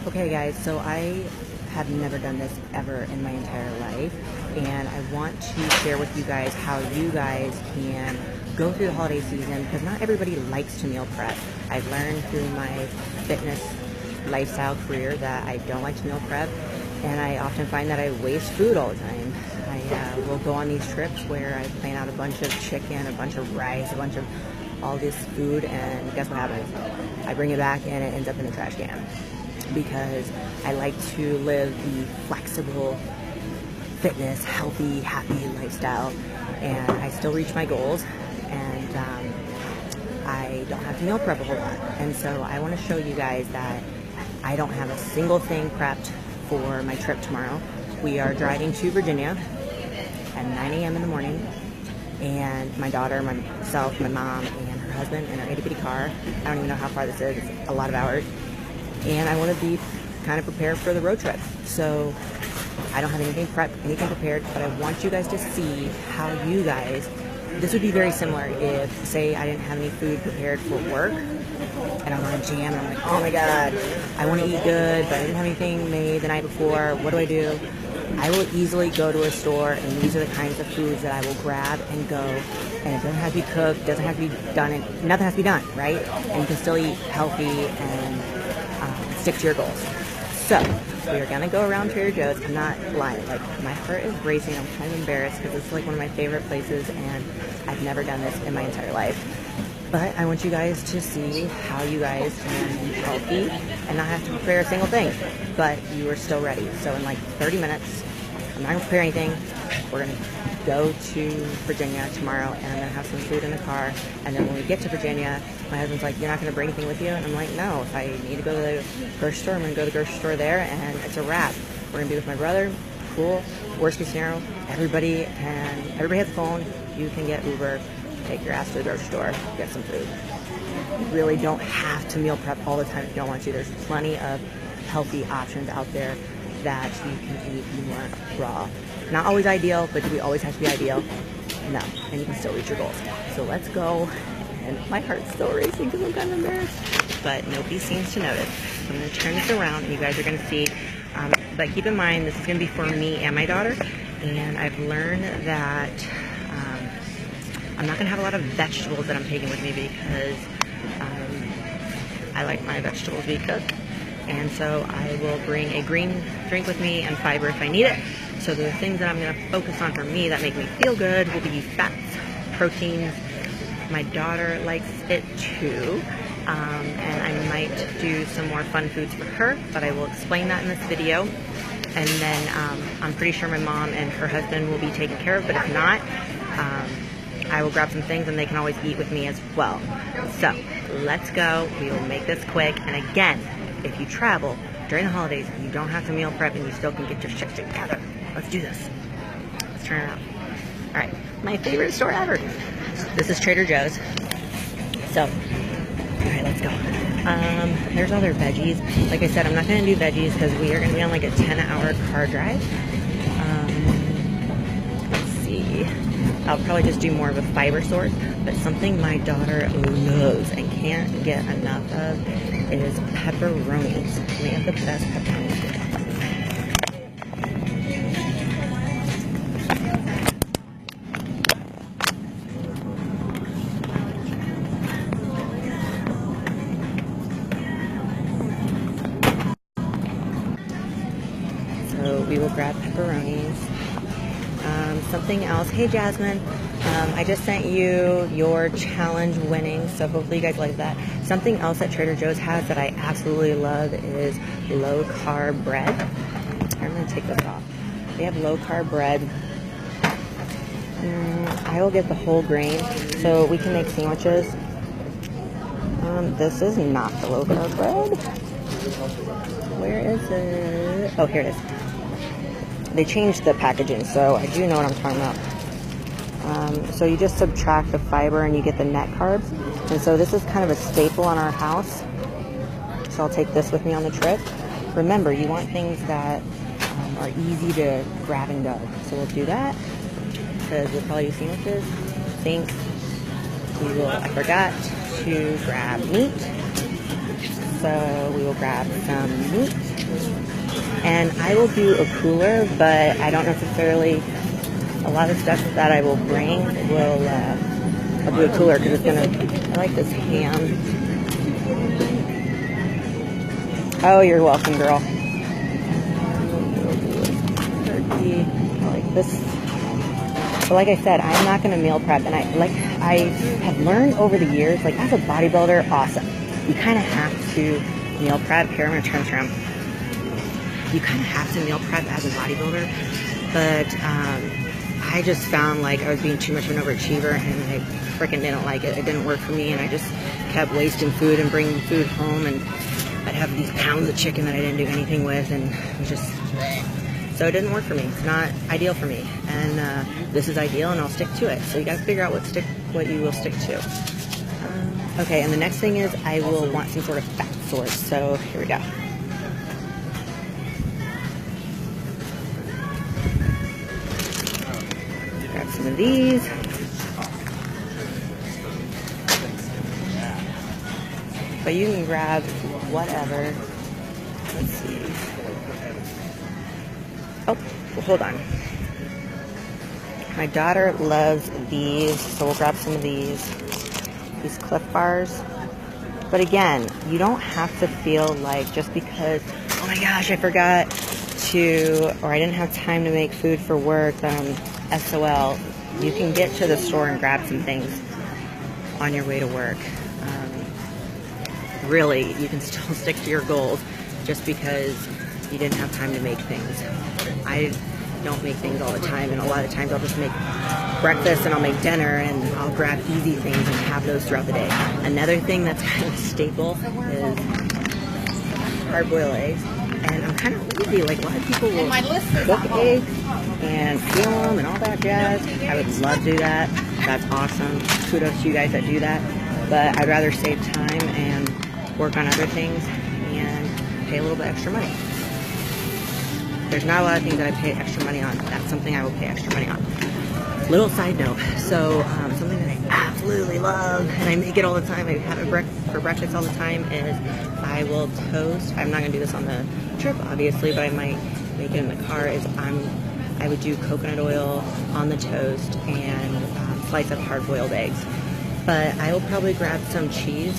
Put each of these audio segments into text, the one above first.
Okay guys, so I have never done this ever in my entire life, and I want to share with you guys how you guys can go through the holiday season, because not everybody likes to meal prep. I've learned through my fitness lifestyle career that I don't like to meal prep, and I often find that I waste food all the time. I will go on these trips where I plan out a bunch of chicken, a bunch of rice, a bunch of all this food, and guess what happens? I bring it back and it ends up in the trash can, because I like to live the flexible, fitness, healthy, happy lifestyle, and I still reach my goals, and I don't have to meal prep a whole lot. And so I want to show you guys that I don't have a single thing prepped for my trip tomorrow. We are driving to Virginia at 9 a.m. in the morning, and my daughter, myself, my mom, and her husband in our itty-bitty car. I don't even know how far this is. It's a lot of hours. And I want to be kind of prepared for the road trip. So I don't have anything prepared, but I want you guys to see how you guys, this would be very similar if, say, I didn't have any food prepared for work, and I'm on a jam, and I'm like, oh my God, I want to eat good, but I didn't have anything made the night before. What do? I will easily go to a store, and these are the kinds of foods that I will grab and go. And it doesn't have to be cooked, doesn't have to be done, and nothing has to be done, right? And you can still eat healthy and stick to your goals. So we are gonna go around Trader Joe's. I'm not lying, like my heart is racing. I'm kind of embarrassed because it's like one of my favorite places, and I've never done this in my entire life. But I want you guys to see how you guys can eat healthy and not have to prepare a single thing, but you are still ready. So in like 30 minutes, I'm not gonna prepare anything. We're gonna go to Virginia tomorrow, and I'm gonna have some food in the car. And then when we get to Virginia, my husband's like, you're not gonna bring anything with you? And I'm like, no, if I need to go to the grocery store, I'm gonna go to the grocery store there, and it's a wrap. We're gonna be with my brother. Cool. Worst case scenario, everybody has a phone. You can get Uber, take your ass to the grocery store, get some food. You really don't have to meal prep all the time if you don't want to. There's plenty of healthy options out there that you can eat more raw. Not always ideal, but do we always have to be ideal? No, and you can still reach your goals. So let's go. And my heart's still racing because I'm kind of embarrassed, but nobody seems to notice. So I'm going to turn this around, and you guys are going to see. But keep in mind, this is going to be for me and my daughter, and I've learned that I'm not going to have a lot of vegetables that I'm taking with me, because I like my vegetables to be cooked. And so I will bring a green drink with me and fiber if I need it. So the things that I'm going to focus on for me that make me feel good will be fats, proteins. My daughter likes it too. And I might do some more fun foods for her, but I will explain that in this video. And then I'm pretty sure my mom and her husband will be taken care of, but if not, I will grab some things and they can always eat with me as well. So let's go. We will make this quick. And again, if you travel during the holidays, you don't have to meal prep and you still can get your shit together. Let's do this. Let's turn it on. All right, my favorite store ever. This is Trader Joe's. So, all right, let's go. There's other veggies. Like I said, I'm not gonna do veggies because we are gonna be on like a 10-hour car drive. Let's see. I'll probably just do more of a fiber source, but something my daughter loves and can't get enough of is pepperonis. They have the best pepperonis. So we will grab pepperonis. Something else. Hey Jasmine, I just sent you your challenge winning, so hopefully you guys like that. Something else that Trader Joe's has that I absolutely love is low carb bread. I'm going to take this off. They have low carb bread. I will get the whole grain so we can make sandwiches. This is not the low carb bread. Where is it? Oh, here it is. They changed the packaging, so I do know what I'm talking about. So you just subtract the fiber and you get the net carbs. And so this is kind of a staple in our house. So I'll take this with me on the trip. Remember, you want things that are easy to grab and go. So we'll do that, because we'll probably do sandwiches. I forgot to grab meat. So we will grab some meat. And I will do a cooler, but I don't necessarily, a lot of stuff that I will bring will, I'll do a cooler because it's gonna, I like this ham. Oh, you're welcome, girl. Turkey, I like this. But like I said, I'm not gonna meal prep, and I have learned over the years, like as a bodybuilder, awesome. You kind of have to meal prep. Here, I'm gonna turn this around. You kind of have to meal prep as a bodybuilder, but I just found like I was being too much of an overachiever, and I freaking didn't like it. It didn't work for me, and I just kept wasting food and bringing food home, and I'd have these pounds of chicken that I didn't do anything with, and it was just, so it didn't work for me. It's not ideal for me, and this is ideal, and I'll stick to it. So you got to figure out what you will stick to. Okay, and the next thing is I will want some sort of fat source. So here we go. Grab some of these. But you can grab whatever. Let's see. Oh, well, hold on. My daughter loves these, so we'll grab some of these Cliff Bars. But again, you don't have to feel like just because, oh my gosh, I forgot to, or I didn't have time to make food for work, that I'm SOL. You can get to the store and grab some things on your way to work. Really, you can still stick to your goals just because you didn't have time to make things. I don't make things all the time, and a lot of times I'll just make breakfast and I'll make dinner, and I'll grab easy things and have those throughout the day. Another thing that's kind of a staple is hard-boiled eggs, and I'm kind of lazy. Like a lot of people will cook eggs and peel them and all that jazz. I would love to do that. That's awesome. Kudos to you guys that do that. But I'd rather save time and work on other things and pay a little bit extra money. There's not a lot of things that I pay extra money on. That's something I will pay extra money on. Little side note, so something that I absolutely love, and I make it all the time, I have it for breakfast all the time, is I will toast. I'm not going to do this on the trip, obviously, but I might make it in the car, is I would do coconut oil on the toast and slice up hard-boiled eggs. But I will probably grab some cheese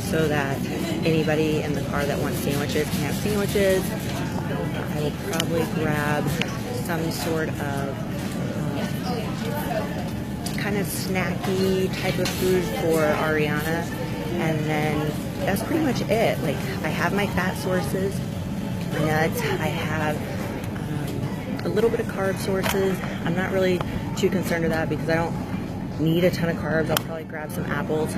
so that anybody in the car that wants sandwiches can have sandwiches. I will probably grab some sort of kind of snacky type of food for Ariana, and then that's pretty much it. Like, I have my fat sources, my nuts, I have a little bit of carb sources. I'm not really too concerned with that because I don't need a ton of carbs. I'll probably grab some apples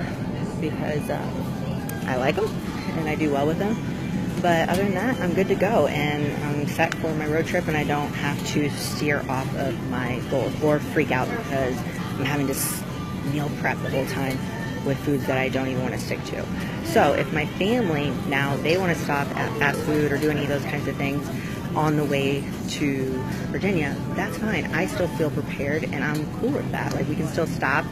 because I like them and I do well with them. But other than that, I'm good to go, and I'm set for my road trip, and I don't have to steer off of my goals or freak out because I'm having to meal prep the whole time with foods that I don't even want to stick to. So if my family now, they want to stop at fast food or do any of those kinds of things on the way to Virginia, that's fine. I still feel prepared, and I'm cool with that. Like, we can still stop,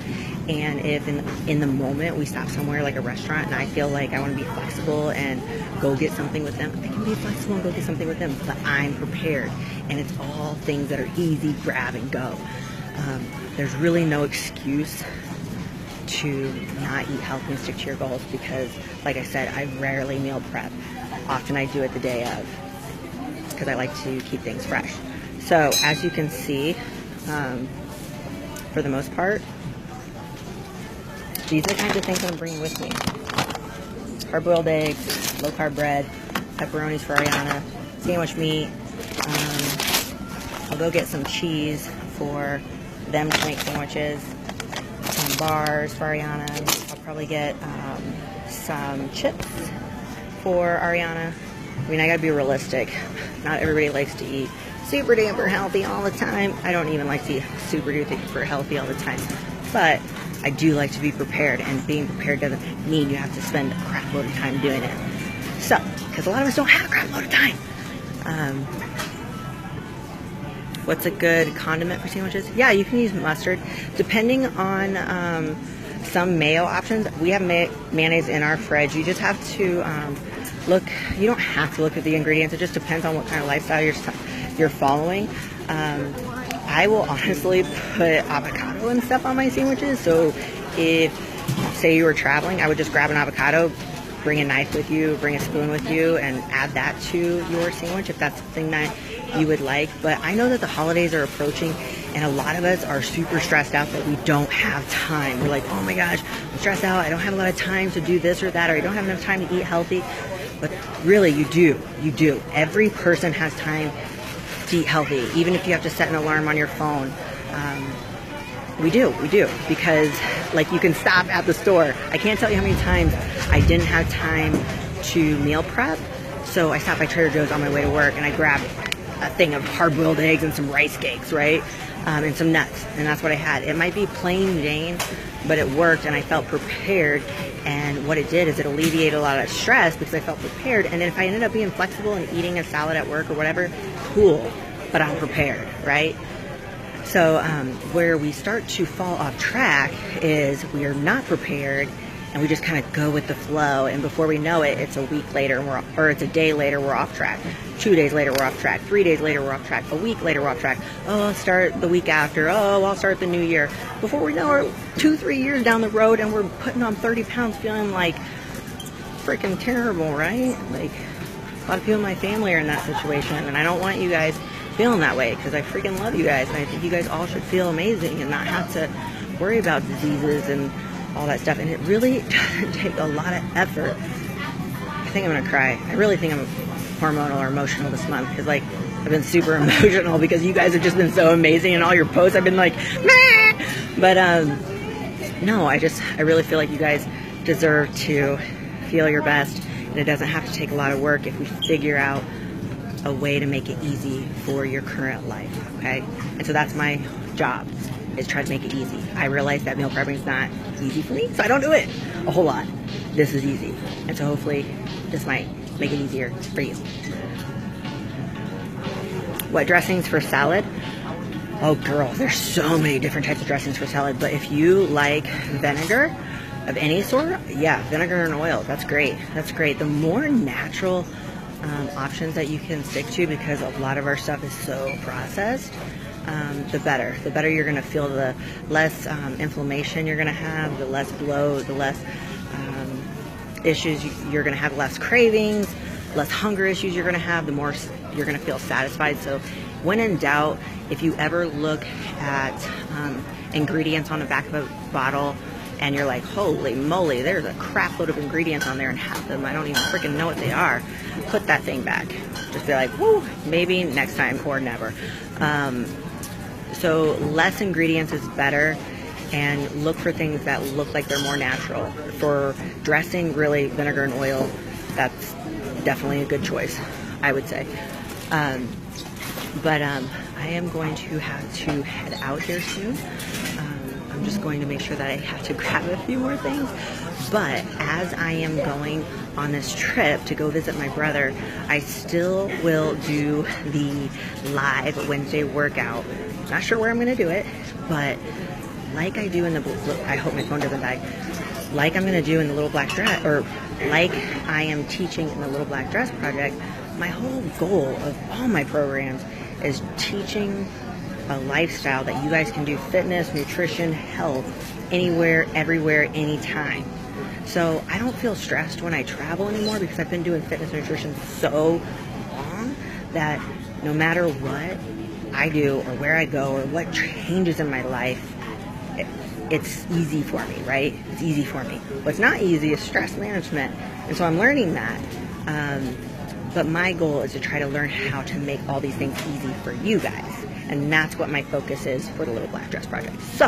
and if in the moment we stop somewhere like a restaurant and I feel like I want to be flexible and go get something with them, I can be flexible and go get something with them, but I'm prepared, and it's all things that are easy, grab and go. There's really no excuse to not eat healthy and stick to your goals because, like I said, I rarely meal prep. Often I do it the day of because I like to keep things fresh. So as you can see, for the most part, these are the kinds of things I'm bringing with me. Hard-boiled eggs, low-carb bread, pepperonis for Ariana, sandwich meat. I'll go get some cheese for them to make sandwiches, some bars for Ariana. I'll probably get some chips for Ariana. I mean, I gotta be realistic. Not everybody likes to eat super duper healthy all the time. I don't even like to eat super duper healthy all the time. But I do like to be prepared, and being prepared doesn't mean you have to spend a crap load of time doing it. So, because a lot of us don't have a crap load of time. What's a good condiment for sandwiches? Yeah, you can use mustard. Depending on some mayo options. We have mayonnaise in our fridge. You just have to look. You don't have to look at the ingredients. It just depends on what kind of lifestyle you're following. I will honestly put avocado and stuff on my sandwiches. So if, say, you were traveling, I would just grab an avocado, bring a knife with you, bring a spoon with you, and add that to your sandwich if that's something that you would like. But I know that the holidays are approaching, and a lot of us are super stressed out that we don't have time. We're like, oh my gosh, I'm stressed out. I don't have a lot of time to do this or that, or I don't have enough time to eat healthy. But really, you do. You do. Every person has time to eat healthy, even if you have to set an alarm on your phone. We do, because like you can stop at the store. I can't tell you how many times I didn't have time to meal prep, so I stopped by Trader Joe's on my way to work and I grabbed a thing of hard-boiled eggs and some rice cakes, right? And some nuts, and that's what I had. It might be plain Jane, but it worked and I felt prepared, and what it did is it alleviated a lot of stress because I felt prepared. And then if I ended up being flexible and eating a salad at work or whatever, cool, but I'm prepared, right? So where we start to fall off track is we are not prepared and we just kind of go with the flow, and before we know it, it's a week later or it's a day later, we're off track. 2 days later, we're off track. 3 days later, we're off track. A week later, we're off track. Oh, I'll start the week after. Oh, I'll start the new year. Before we know it, 2-3 years down the road and we're putting on 30 pounds feeling like freaking terrible, right? Like a lot of people in my family are in that situation, and I don't want you guys feeling that way because I freaking love you guys, and I think you guys all should feel amazing and not have to worry about diseases and all that stuff. And it really doesn't take a lot of effort. I think I'm gonna cry. I really think I'm hormonal or emotional this month because like I've been super emotional because you guys have just been so amazing, and all your posts I've been like meh! But no, I really feel like you guys deserve to feel your best, and it doesn't have to take a lot of work if we figure out a way to make it easy for your current life, okay? And so that's my job, is try to make it easy. I realize that meal prepping is not easy for me, so I don't do it a whole lot. This is easy, and so hopefully this might make it easier for you. What dressings for salad? Oh girl, there's so many different types of dressings for salad, but if you like vinegar of any sort, yeah, vinegar and oil, that's great. That's great. The more natural options that you can stick to, because a lot of our stuff is so processed, the better. The better you're going to feel, the less inflammation you're going to have, the less bloat, the less issues you're going to have, less cravings, less hunger issues you're going to have, the more you're going to feel satisfied. So when in doubt, if you ever look at ingredients on the back of a bottle and you're like, holy moly, there's a crap load of ingredients on there and half of them I don't even freaking know what they are, put that thing back. Just be like, whoo, maybe next time or never. So less ingredients is better, and look for things that look like they're more natural. For dressing, really, vinegar and oil, that's definitely a good choice, I would say. But I am going to have to head out here soon. I'm just going to make sure that I have to grab a few more things. But as I am going on this trip to go visit my brother, I still will do the live Wednesday workout. Not sure where I'm going to do it, but like I do in the, I hope my phone doesn't die, like I'm going to do in the Little Black Dress, or like I am teaching in the Little Black Dress Project, my whole goal of all my programs is teaching a lifestyle that you guys can do fitness, nutrition, health, anywhere, everywhere, anytime. So I don't feel stressed when I travel anymore because I've been doing fitness and nutrition so long that no matter what I do or where I go or what changes in my life, it's easy for me, right? It's easy for me. What's not easy is stress management. And so I'm learning that. But my goal is to try to learn how to make all these things easy for you guys. And that's what my focus is for the Little Black Dress Project. So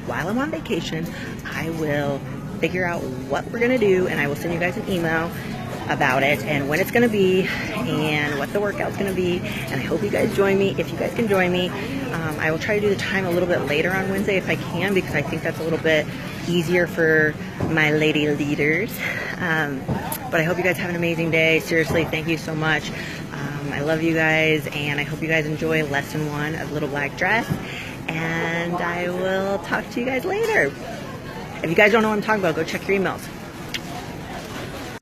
while I'm on vacation, I will figure out what we're going to do, and I will send you guys an email about it and when it's going to be and what the workout's going to be. And I hope you guys join me. If you guys can join me, I will try to do the time a little bit later on Wednesday if I can, because I think that's a little bit easier for my lady leaders. But I hope you guys have an amazing day. Seriously, thank you so much. I love you guys, and I hope you guys enjoy lesson 1 of Little Black Dress, and I will talk to you guys later. If you guys don't know what I'm talking about, go check your emails.